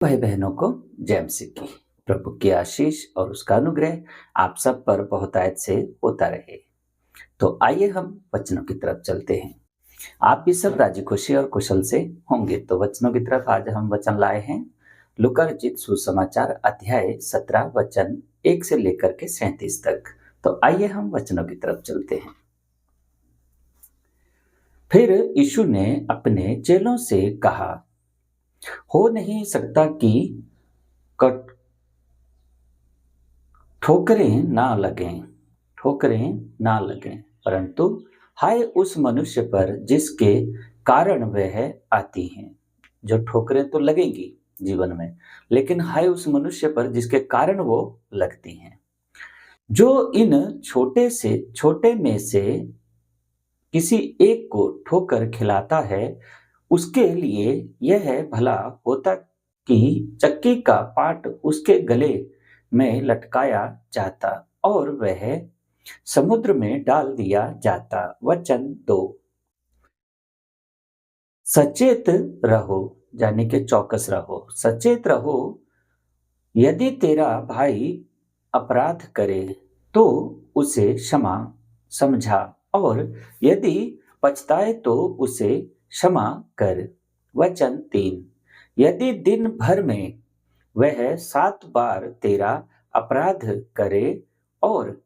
भाई बहनों को जय मसीह की। प्रभु की आशीष और उसका अनुग्रह आप सब पर बहुतायत से होता रहे। तो आइए हम वचनों की तरफ चलते हैं। आप भी सब राजी खुशी और कुशल से होंगे। तो वचनों की तरफ आज हम वचन लाए हैं। लूका रचित सुसमाचार अध्याय 17 वचन 1 से लेकर के 37 तक। तो आइए हम वचनों की तरफ चलते हैं। फिर यीशु ने अपने चेलों से कहा, हो नहीं सकता कि कट ठोकरें ना लगें, परंतु हाय उस मनुष्य पर जिसके कारण वह आती हैं। जो ठोकरें तो लगेंगी जीवन में, लेकिन हाय उस मनुष्य पर जिसके कारण वो लगती हैं। जो इन छोटे में से किसी एक को ठोकर खिलाता है, उसके लिए यह भला होता कि चक्की का पाट उसके गले में लटकाया जाता और वह समुद्र में डाल दिया जाता। वचन 2। सचेत रहो, यानी कि चौकस रहो, सचेत रहो। यदि तेरा भाई अपराध करे तो उसे क्षमा समझा, और यदि पछताए तो उसे क्षमा कर। वचन 3। यदि दिन भर में वह 7 बार तेरा अपराध करे और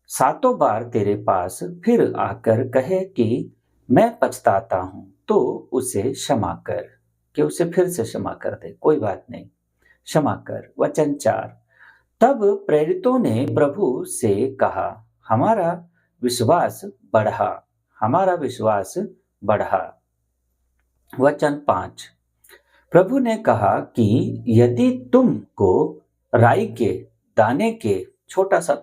7 बार तेरे पास फिर आकर कहे कि मैं पछताता हूं, तो उसे क्षमा कर। कि उसे फिर से क्षमा कर दे, कोई बात नहीं, क्षमा कर। वचन 4। तब प्रेरितों ने प्रभु से कहा, हमारा विश्वास बढ़ा, हमारा विश्वास बढ़ा। वचन 5। प्रभु ने कहा कि यदि तुमको राई के दाने के, छोटा सा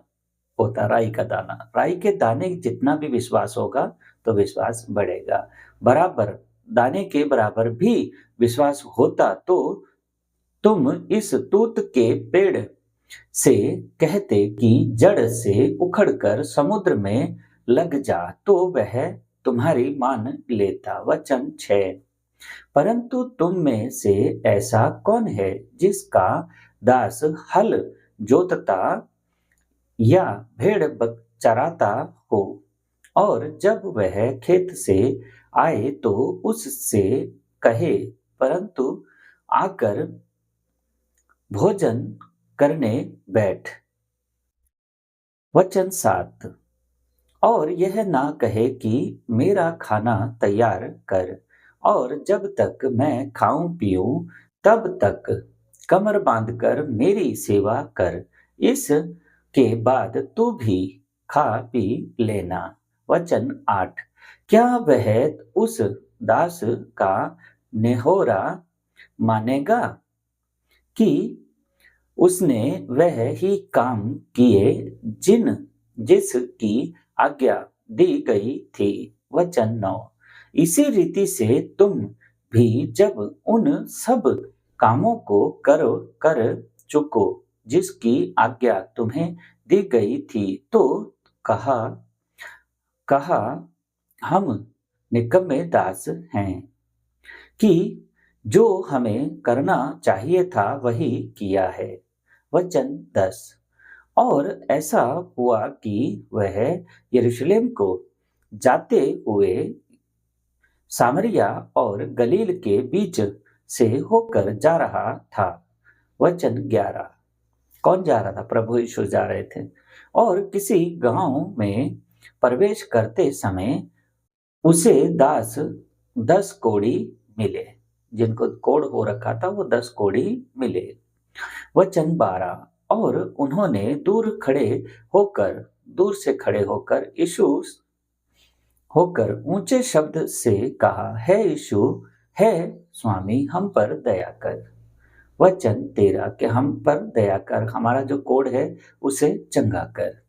होता राई का दाना, राई के दाने जितना भी विश्वास होगा तो विश्वास बढ़ेगा। बराबर दाने के बराबर भी विश्वास होता तो तुम इस तूत के पेड़ से कहते कि जड़ से उखड़कर समुद्र में लग जा, तो वह तुम्हारी मान लेता। वचन 6। परंतु तुम में से ऐसा कौन है जिसका दास हल जोतता या भेड़ चराता हो, और जब वह खेत से आए तो उससे कहे, परंतु आकर भोजन करने बैठ। वचन 7। और यह ना कहे कि मेरा खाना तैयार कर, और जब तक मैं खाऊं पीऊं तब तक कमर बांधकर मेरी सेवा कर। इस के बाद तू भी खा पी लेना। वचन 8। क्या वह उस दास का नेहोरा मानेगा कि उसने वह ही काम किए जिसकी आज्ञा दी गई थी। वचन 9। इसी रीति से तुम भी जब उन सब कामों को कर चुको जिसकी आज्ञा तुम्हें दी गई थी, तो कहा कहा हम निकम्मे दास हैं, कि जो हमें करना चाहिए था वही किया है। वचन 10। और ऐसा हुआ कि वह यरूशलेम को जाते हुए सामरिया और गलील के बीच से होकर जा रहा था। वचन 11। कौन जा रहा था? प्रभु यीशु जा रहे थे। और किसी गांव में प्रवेश करते समय उसे 10 कोढ़ी मिले। जिनको कोढ़ हो रखा था वो 10 कोढ़ी मिले। वचन 12। और उन्होंने दूर से खड़े होकर यीशु होकर ऊंचे शब्द से कहा, हे यीशु, हे स्वामी, हम पर दया कर। वचन 13। कि हम पर दया कर, हमारा जो कोढ़ है उसे चंगा कर,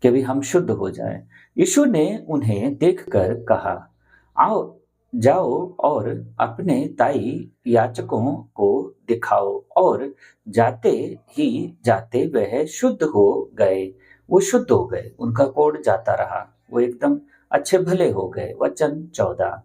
कि भी हम शुद्ध हो जाएं। यीशु ने उन्हें देखकर कहा, आओ जाओ और अपने ताई याचकों को दिखाओ। और जाते ही जाते वह शुद्ध हो गए। वो शुद्ध हो गए, उनका कोढ़ जाता रहा, वो एकदम अच्छे भले हो गए। वचन 14।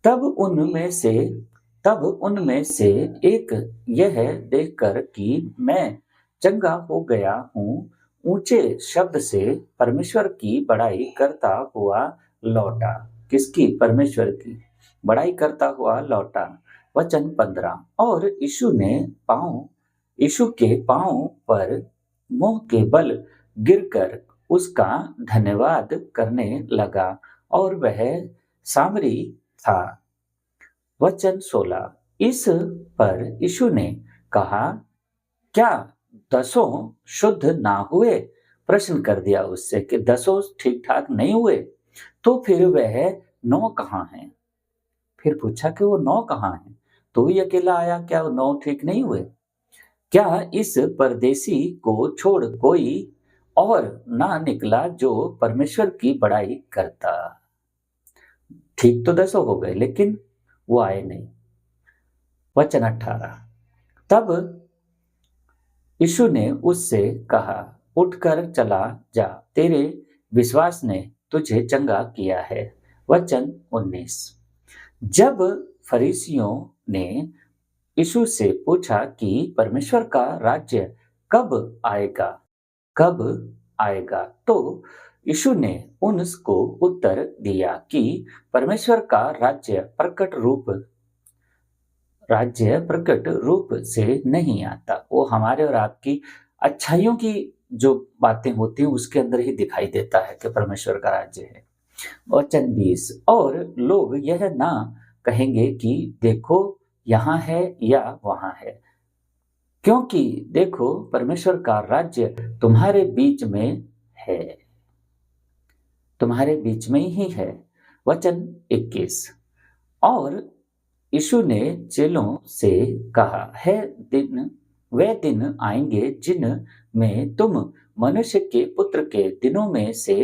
तब उनमें से तब उनमें से एक यह देखकर कि मैं चंगा हो गया हूँ, ऊंचे शब्द से परमेश्वर की बड़ाई करता हुआ लौटा। किसकी? परमेश्वर की बड़ाई करता हुआ लौटा। वचन 15। और यीशु के पांव पर मुंह के बल गिरकर उसका धन्यवाद करने लगा और वह सामरी था। वचन 16। इस पर यीशु ने कहा, क्या दसों शुद्ध ना हुए? प्रश्न कर दिया उससे कि दसों ठीक ठाक नहीं हुए, तो फिर वह 9 कहाँ हैं? फिर पूछा कि वो 9 कहाँ हैं? तू ही अकेला आया, क्या वो 9 ठीक नहीं हुए? क्या इस परदेसी को छोड़ कोई और ना निकला जो परमेश्वर की बड़ाई करता? ठीक तो 10 हो गए, लेकिन वो आए नहीं। वचन 18। तब यीशु ने उससे कहा, उठकर चला जा, तेरे विश्वास ने तुझे चंगा किया है। वचन 19। जब फरीसियों ने यीशु से पूछा कि परमेश्वर का राज्य कब आएगा, कब आएगा, तो यीशु ने उनको उत्तर दिया कि परमेश्वर का राज्य प्रकट रूप से नहीं आता। वो हमारे और आपकी अच्छाइयों की जो बातें होती हैं उसके अंदर ही दिखाई देता है कि परमेश्वर का राज्य है। वचन 20। और लोग यह ना कहेंगे कि देखो यहाँ है या वहाँ है, क्योंकि देखो परमेश्वर का राज्य तुम्हारे बीच में है, तुम्हारे बीच में ही है। वचन 21। और यीशु ने चेलों से कहा, है दिन वे दिन आएंगे जिन में तुम मनुष्य के पुत्र के दिनों में से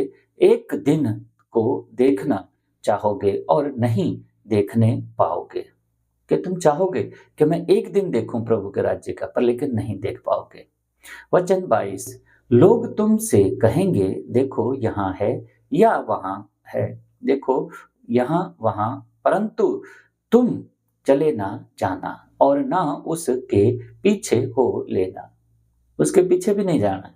एक दिन को देखना चाहोगे और नहीं देखने पाओगे। कि तुम चाहोगे कि मैं एक दिन देखूं प्रभु के राज्य का, पर लेकिन नहीं देख पाओगे। वचन 22। लोग तुमसे कहेंगे, देखो यहाँ है या वहाँ है, देखो यहाँ वहाँ, परंतु तुम चले ना जाना और ना उसके पीछे हो लेना। उसके पीछे भी नहीं जाना।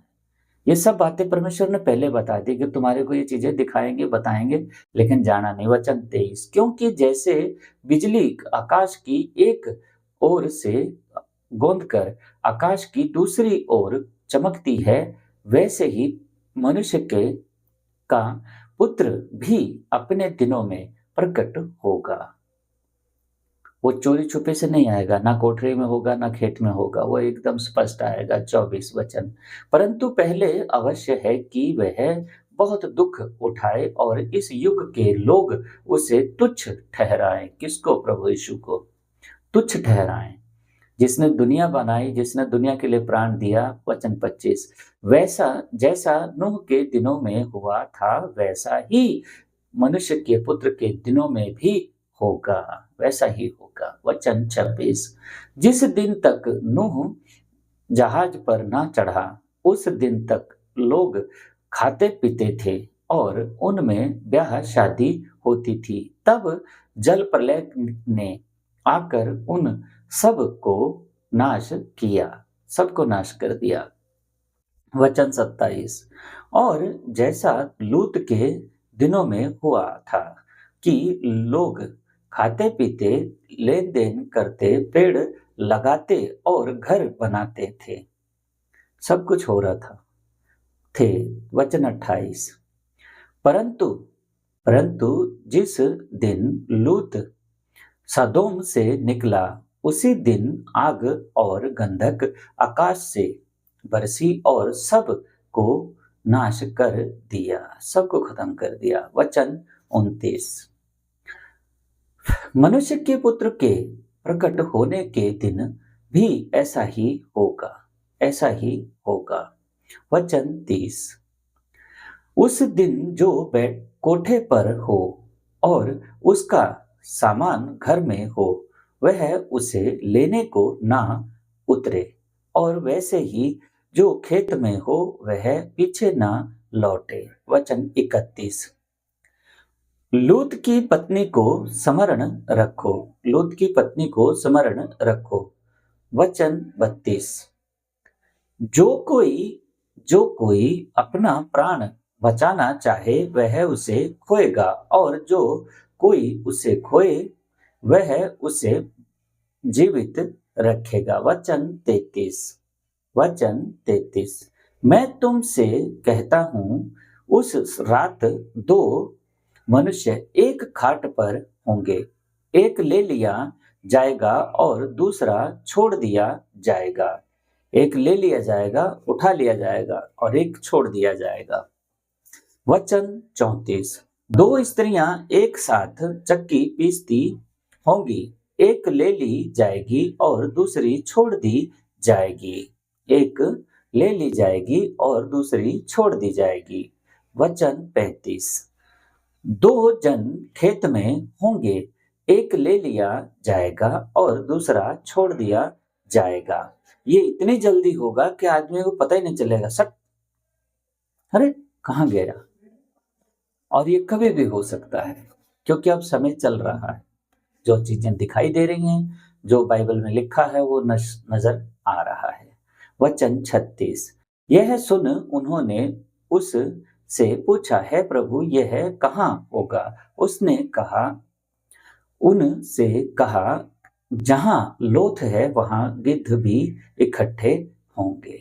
ये सब बातें परमेश्वर ने पहले बता दी कि तुम्हारे को ये चीजें दिखाएंगे, बताएंगे, लेकिन जाना नहीं। वचन 23। क्योंकि जैसे बिजली आकाश की एक ओर से गोंद कर आकाश की दूसरी ओर चमकती है, वैसे ही मनुष्य के का पुत्र भी अपने दिनों में प्रकट होगा। वो चोरी छुपे से नहीं आएगा, ना कोठरी में होगा ना खेत में होगा, वो एकदम स्पष्ट आएगा। 24 वचन। परंतु पहले अवश्य है कि वह बहुत दुख उठाए और इस युग के लोग उसे तुच्छ ठहराएं। किसको? प्रभु यीशु को तुच्छ ठहराएं, जिसने दुनिया बनाई, जिसने दुनिया के लिए प्राण दिया। वचन 25। वैसा जैसा नूह के दिनों में हुआ था, वैसा ही मनुष्य के पुत्र के दिनों में भी होगा, वैसा ही होगा। वचन 26। जिस दिन तक नूह जहाज पर ना चढ़ा, उस दिन तक लोग खाते पीते थे और उनमें ब्याह शादी होती थी। तब जल प्रलय ने आकर उन सब को नाश किया, सबको नाश कर दिया। वचन 27। और जैसा लूत के दिनों में हुआ था कि लोग खाते पीते, लेन देन करते, पेड़ लगाते और घर बनाते थे, सब कुछ हो रहा था थे। वचन 28। परंतु परंतु जिस दिन लूत सदोम से निकला, उसी दिन आग और गंधक आकाश से बरसी और सब को नाश कर दिया, सबको खत्म कर दिया। वचन 29। मनुष्य के पुत्र के प्रकट होने के दिन भी ऐसा ही होगा, ऐसा ही होगा। वचन 30। उस दिन जो कोठे पर हो और उसका सामान घर में हो, वह उसे लेने को ना उतरे, और वैसे ही जो खेत में हो वह पीछे ना लौटे। वचन 31। लूत की पत्नी को स्मरण रखो, लूत की पत्नी को स्मरण रखो। वचन 32। जो कोई अपना प्राण बचाना चाहे वह उसे खोएगा, और जो कोई उसे खोए वह उसे जीवित रखेगा। वचन 33। वचन 33। मैं तुमसे कहता हूं, उस रात दो मनुष्य एक खाट पर होंगे, एक ले लिया जाएगा और दूसरा छोड़ दिया जाएगा। एक ले लिया जाएगा, उठा लिया जाएगा, और एक छोड़ दिया जाएगा। वचन 34। दो स्त्रियां एक साथ चक्की पीसती होंगी, एक ले ली जाएगी और दूसरी छोड़ दी जाएगी। एक ले ली जाएगी और दूसरी छोड़ दी जाएगी। वचन 35। दो जन खेत में होंगे, एक ले लिया जाएगा और दूसरा छोड़ दिया जाएगा। ये इतनी जल्दी होगा कि आदमी को पता ही नहीं चलेगा, सट अरे कहाँ गया। और ये कभी भी हो सकता है, क्योंकि अब समय चल रहा है। जो चीजें दिखाई दे रही हैं, जो बाइबल में लिखा है, वो नजर आ रहा है। वचन 36। यह सुन उन्होंने उस से पूछा, है प्रभु यह कहाँ होगा? उसने उनसे कहा, जहां लोथ है वहां गिद्ध भी इकट्ठे होंगे।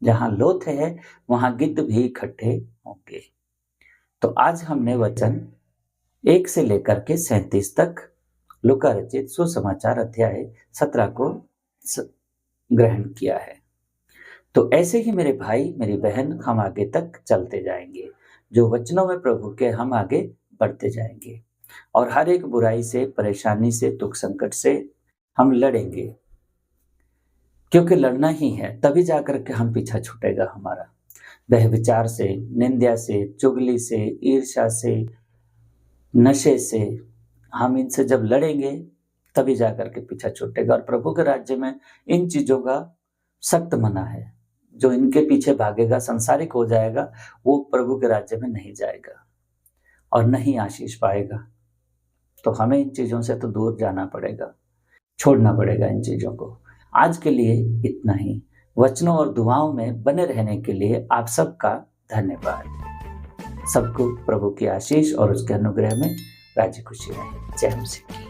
जहां लोथ है वहां गिद्ध भी इकट्ठे होंगे। तो आज हमने वचन 1 से लेकर के 37 तक लूका रचित सुसमाचार अध्याय 17 को ग्रहण किया है। तो ऐसे ही मेरे भाई मेरी बहन, हम आगे तक चलते जाएंगे। जो वचनों में प्रभु के, हम आगे बढ़ते जाएंगे और हर एक बुराई से, परेशानी से, दुख संकट से हम लड़ेंगे, क्योंकि लड़ना ही है, तभी जाकर के हम पीछा छूटेगा हमारा। वह विचार से, निंदा से, चुगली से, ईर्ष्या से, नशे से, हम इनसे जब लड़ेंगे तभी जाकर के पीछा छूटेगा। और प्रभु के राज्य में इन चीजों का सख्त मना है। जो इनके पीछे भागेगा, संसारिक हो जाएगा, वो प्रभु के राज्य में नहीं जाएगा और नहीं आशीष पाएगा। तो हमें इन चीजों से तो दूर जाना पड़ेगा, छोड़ना पड़ेगा इन चीजों को। आज के लिए इतना ही। वचनों और दुआओं में बने रहने के लिए आप सबका धन्यवाद। सबको प्रभु की आशीष और उसके अनुग्रह में राजी खुशी रहे। जय मसीह।